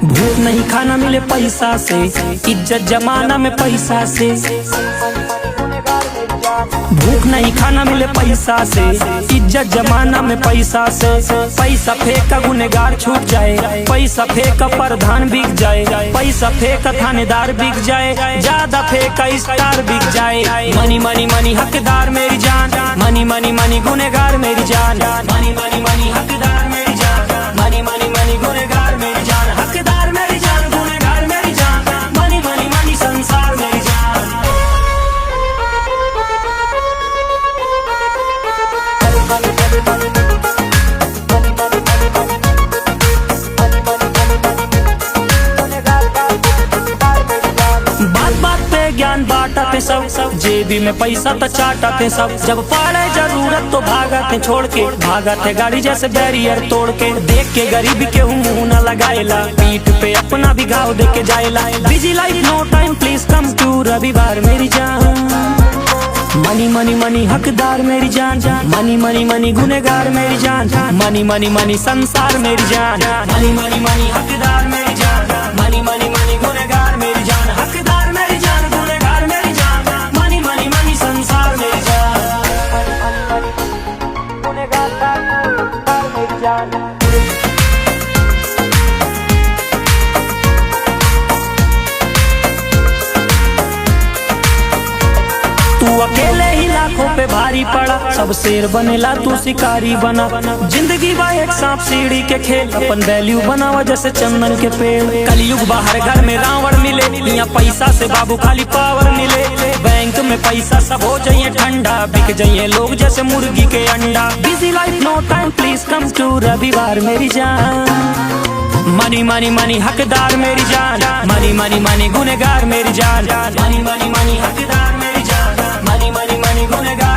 भूख नहीं खाना मिले पैसा से, इज्जत जमाना में पैसा से। भूख नहीं खाना मिले पैसा से, इज्जत जमाना में पैसा से। पैसा फेंका गुनेगार छूट जाए, पैसा फेंका प्रधान बिक जाए, पैसा फेंका थानेदार बिक जाए, ज्यादा फेंका स्टार बिक जाए। मनी मनी मनी हकदार मेरी जान, मनी मनी मनी गुनेगार मेरी जान, मनी मनी मनी हकदार मेरी जान, मनी मनी मनी गुनेगार मेरी जान, हकदार मेरी जान, गुनेगार मेरी जान, मनी मनी मनी संसार मेरी जान। बात बात पे ज्ञान बांटते सब, जेबी में पैसा तो चाटते सब। जब पड़े जरूरत तो भागते छोड़ के, भागते गाड़ी जैसे बैरियर तोड़ के। देख के गरीबी के मुंह न लगाएला, पीठ पे अपना भी घाव दे के जाएला। Busy life no time please come to रविवार मेरी जान। मनी मनी मनी हकदार मेरी जान, मनी मनी मनी गुनेगार मेरी जान, मनी मनी मनी संसार मेरी जान, मनी मनी मनी हकदार मेरी जान, मनी मनी मनी गुनेगार मेरी जान, हकदार मेरी जान, गुनेगार मेरी जान, मनी मनी मनी संसार मेरी जान, गुनेगार मेरी जान। तू अकेले ही लाखों पे भारी पड़ा, सब शेर बनेला तू शिकारी बना। जिंदगी बा एक सांप सीढ़ी के खेल, अपन वैल्यू बनावा जैसे चंदन के पेड़। कलयुग बाहर घर में रावण मिले, यहाँ पैसा से बाबू खाली पावर मिले। बैंक में पैसा सब हो जाइए ठंडा, बिक जाइए लोग जैसे मुर्गी के अंडा। Busy life no time please come to रविवार मेरी जान। मनी मनी मनी हकदार मेरी जान, मनी मनी मनी गुनेगार मेरी जान, मनी मनी मनी हकदार मेरी जान, मनी मनी मनी गुनेगार।